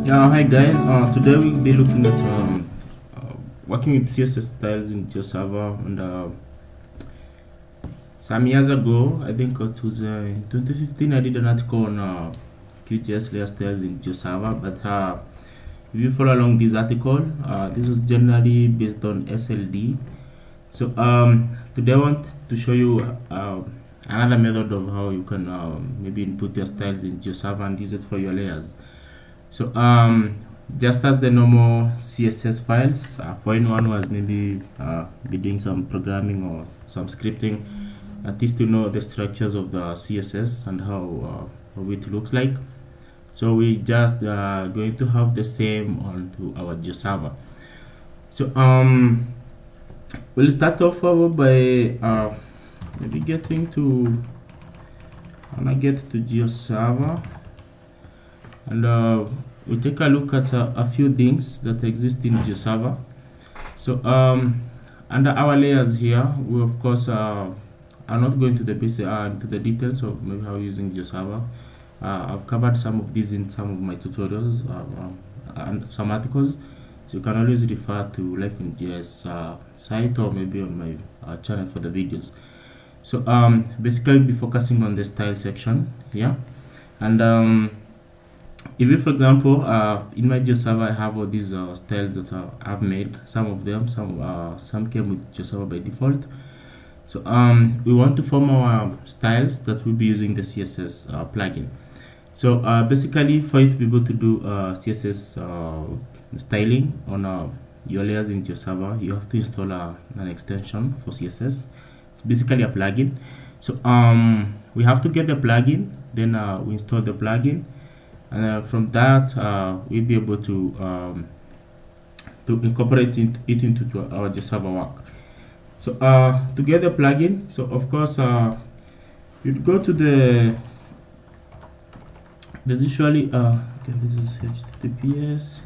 Yeah, hi guys. Today we'll be looking at working with CSS styles in GeoServer. And some years ago, I think it was in 2015, I did an article on QGIS layer styles in GeoServer. But if you follow along this article, this was generally based on SLD. So today I want to show you another method of how you can maybe input your styles in GeoServer and use it for your layers. So just as the normal CSS files, for anyone who has maybe been doing some programming or some scripting, at least to know the structures of the CSS and how it looks like. So we just going to have the same onto our GeoServer. So we'll start off by maybe getting to GeoServer, and we'll take a look at a few things that exist in GeoServer. So under our layers here, we of course are not going to the basic into the details of maybe how using GeoServer. I've covered some of these in some of my tutorials and some articles, so you can always refer to Life in JS site or maybe on my channel for the videos. So basically be focusing on the style section here. And if, for example, in my GeoServer, I have all these styles that I've made. Some of them, some came with GeoServer by default. So we want to form our styles that we'll be using the CSS plugin. So basically, for you to be able to do CSS styling on your layers in GeoServer, you have to install an extension for CSS. It's basically a plugin. So we have to get the plugin, then we install the plugin. And from that, we'll be able to incorporate it into our GeoServer work. So to get the plugin, so of course you'd go to there's usually okay, this is HTTPS.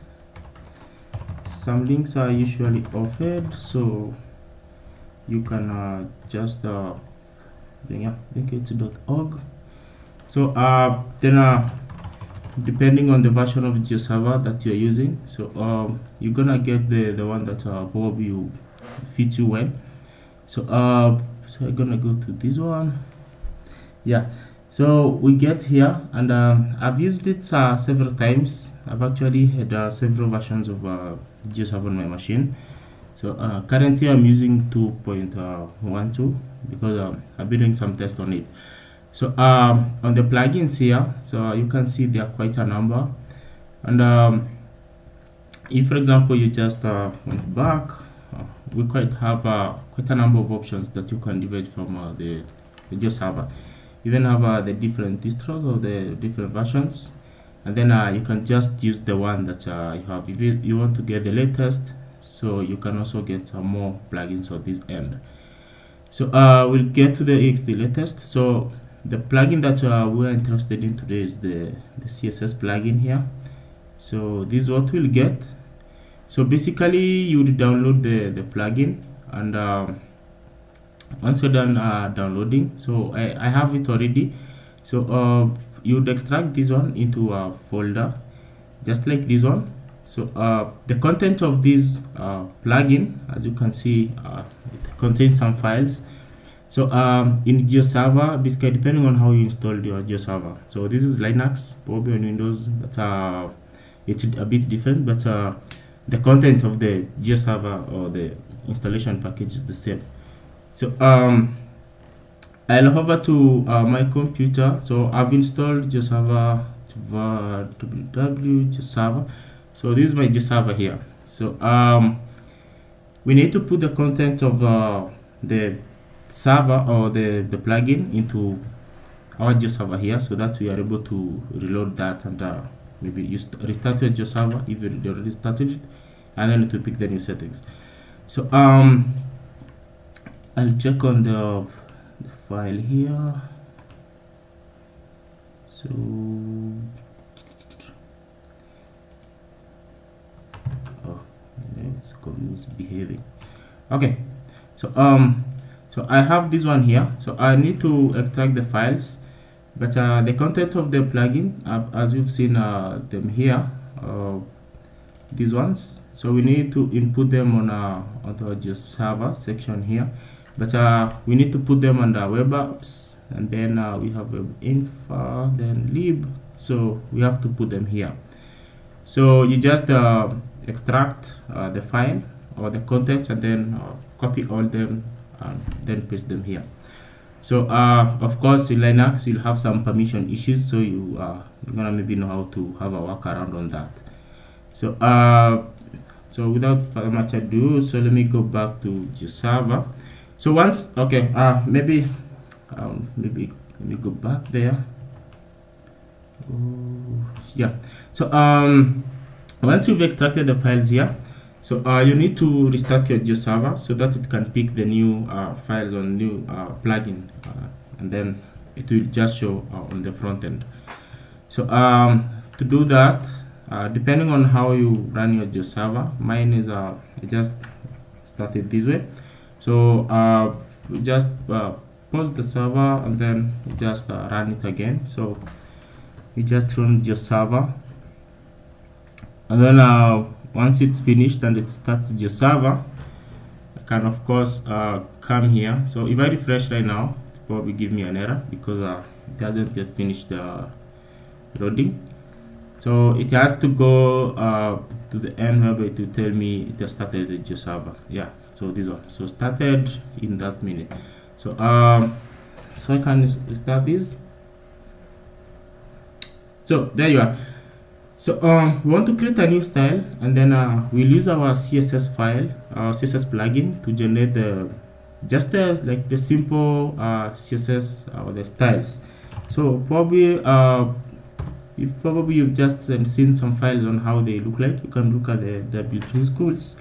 Some links are usually offered, so you can just link it to .org. So then depending on the version of GeoServer that you're using, so you're gonna get the one that probably fits you well. So so I'm gonna go to this one. Yeah, so we get here, and I've used it several times. I've actually had several versions of GeoServer on my machine. So currently I'm using 2.12 because I've been doing some tests on it. So on the plugins here, so you can see there are quite a number. And if, for example, you just went back, we quite have quite a number of options that you can divide from the GeoServer. You even have the different distros or the different versions, and then you can just use the one that you have. If you want to get the latest, so you can also get more plugins on this end. So we'll get to the latest. So the plugin that we're interested in today is the CSS plugin here. So this is what we'll get. So basically you would download the plugin, and once you're done downloading, so I have it already. So you would extract this one into a folder just like this one. So the content of this plugin, as you can see, it contains some files. So in GeoServer, basically depending on how you installed your GeoServer, so this is Linux, probably on Windows, but it's a bit different, but the content of the GeoServer or the installation package is the same. So I'll hover to my computer. So I've installed GeoServer GeoServer. So this is my GeoServer here. So we need to put the content of the server or the plugin into our GeoServer here, so that we are able to reload that, and maybe you restart your GeoServer if you already started it, and then to pick the new settings. So I'll check on the file here. So it's misbehaving. Okay, so so I have this one here. So I need to extract the files, but the content of the plugin, as you've seen them here, these ones. So we need to input them on the GeoServer section here, but we need to put them under web apps, and then we have web info, then lib, so we have to put them here. So you just extract the file or the contents, and then copy all them and then paste them here. So of course in Linux you'll have some permission issues, so you're gonna maybe know how to have a workaround on that. So so without further much ado, so let me go back to GeoServer. So once, okay, maybe let me go back there. Yeah, so once you've extracted the files here, so you need to restart your GeoServer so that it can pick the new files on new plugin, and then it will just show on the front end. So to do that, depending on how you run your GeoServer, mine is I just started this way. So we just pause the server and then just run it again. So we just run GeoServer, and then once it's finished and it starts GeoServer, I can of course come here. So if I refresh right now, it probably give me an error because it hasn't yet finished loading. So it has to go to the end where it will tell me it has started the GeoServer. Yeah, so this one, so started in that minute. So so I can start this. So there you are. So we want to create a new style, and then we'll use our CSS file, our CSS plugin, to generate the like the simple CSS or the styles. So probably if you've just seen some files on how they look like, you can look at the built-in schools,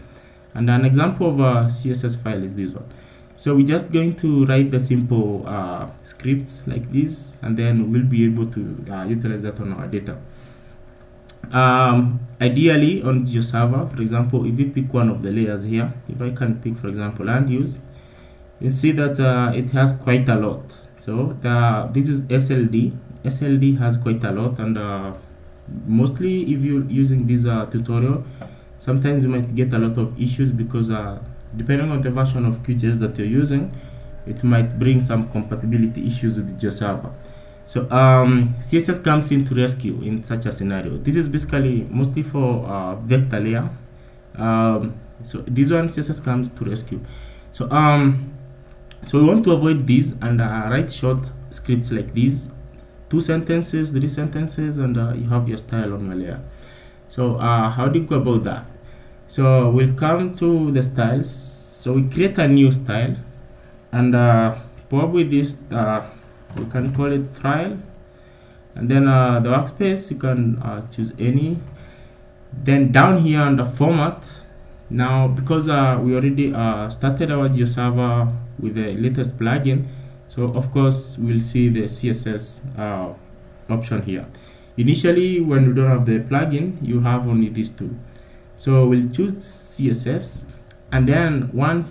and an example of a CSS file is this one. So we're just going to write the simple scripts like this, and then we'll be able to utilize that on our data. Ideally on GeoServer, for example, if you pick one of the layers here, if I can pick for example land use, you see that it has quite a lot. So this is SLD has quite a lot, and mostly if you're using this tutorial, sometimes you might get a lot of issues because depending on the version of QGIS that you're using, it might bring some compatibility issues with the GeoServer. So CSS comes in to rescue in such a scenario. This is basically mostly for vector layer. So this one CSS comes to rescue. So so we want to avoid this and write short scripts like these, 2 sentences, 3 sentences, and you have your style on your layer. So how do you go about that? So we'll come to the styles. So we create a new style, and probably this we can call it trial, and then the workspace you can choose any. Then down here under format, now because we already started our GeoServer with the latest plugin, so of course we'll see the CSS option here. Initially when you don't have the plugin, you have only these two. So we'll choose CSS, and then one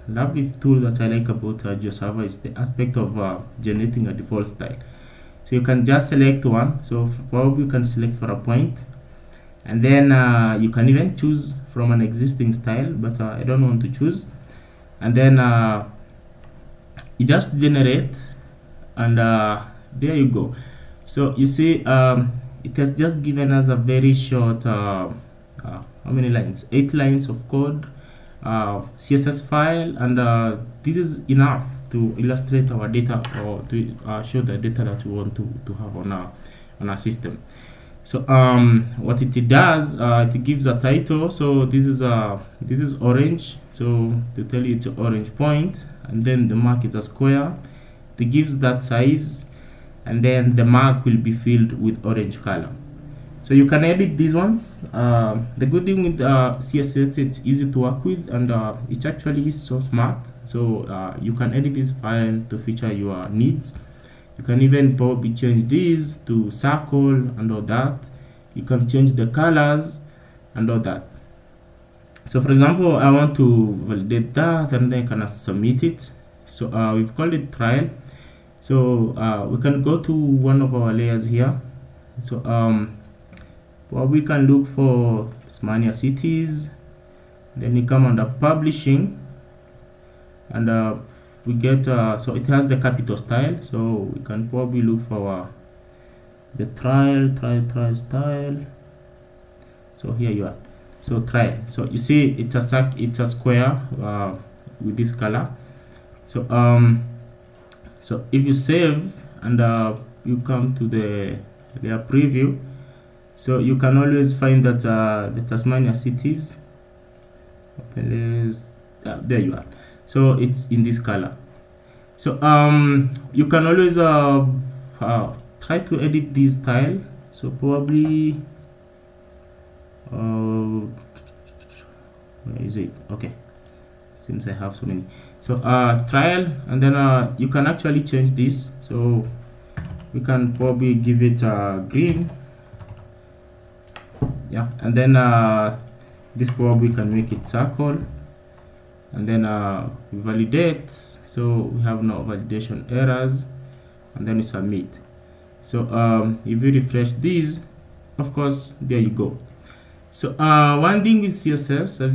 lovely tool that I like about GeoServer is the aspect of generating a default style. So you can just select one. So probably you can select for a point, and then you can even choose from an existing style, but I don't want to choose. And then you just generate, and there you go. So you see it has just given us a very short how many lines? 8 lines of code, CSS file, and this is enough to illustrate our data, or to show the data that we want to have on our system. So what it does, it gives a title. So this is orange, so to tell you it's an orange point, and then the mark is a square. It gives that size, and then the mark will be filled with orange color. So you can edit these ones. The good thing with CSS, it's easy to work with, and it actually is so smart. So you can edit this file to feature your needs. You can even probably change these to circle and all that. You can change the colors and all that. So for example, I want to validate that, and then I can submit it. So we've called it trial. So we can go to one of our layers here. So Well, we can look for Tasmania cities, then you come under publishing, and we get so it has the capital style, so we can probably look for the trial style. So here you are, so trial. So you see it's a square with this color. So so if you save and you come to the preview, so you can always find that the Tasmania cities, there you are, so it's in this color. So you can always try to edit this style. So probably where is it? Okay, since I have so many. So trial, and then you can actually change this. So we can probably give it green, yeah, and then this probably can make it circle, and then we validate. So we have no validation errors, and then we submit. So if you refresh these, of course, there you go. So one thing with CSS, as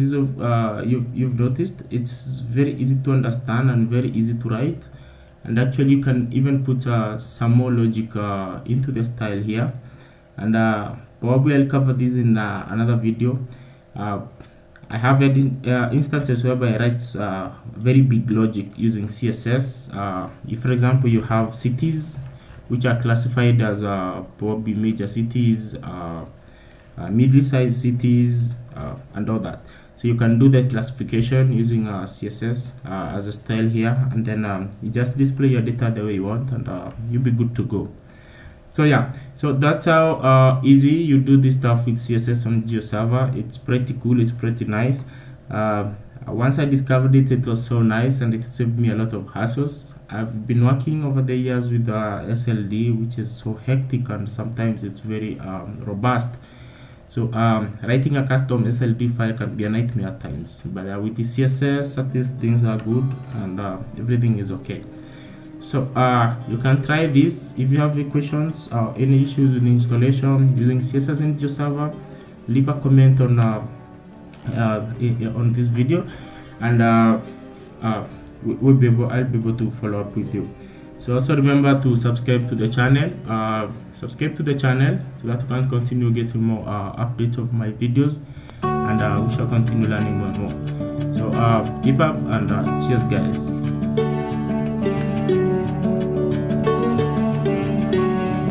you've noticed, it's very easy to understand and very easy to write, and actually you can even put some more logic into the style here, and probably I'll cover this in another video. I have instances whereby I write very big logic using CSS. If, for example, you have cities which are classified as probably major cities, middle-sized cities, and all that. So you can do the classification using CSS as a style here, and then you just display your data the way you want, and you'll be good to go. So yeah, so that's how easy you do this stuff with CSS on GeoServer. It's pretty cool, it's pretty nice. Once I discovered it, it was so nice, and it saved me a lot of hassles. I've been working over the years with SLD, which is so hectic, and sometimes it's very robust. So writing a custom SLD file can be a nightmare at times, but with the CSS, at least things are good, and everything is okay. So you can try this. If you have any questions or any issues with installation using CSS in GeoServer, leave a comment on this video, and I'll be able to follow up with you. So also remember to subscribe to the channel, so that you can continue getting more updates of my videos, and we shall continue learning more and more. So keep up, and cheers guys.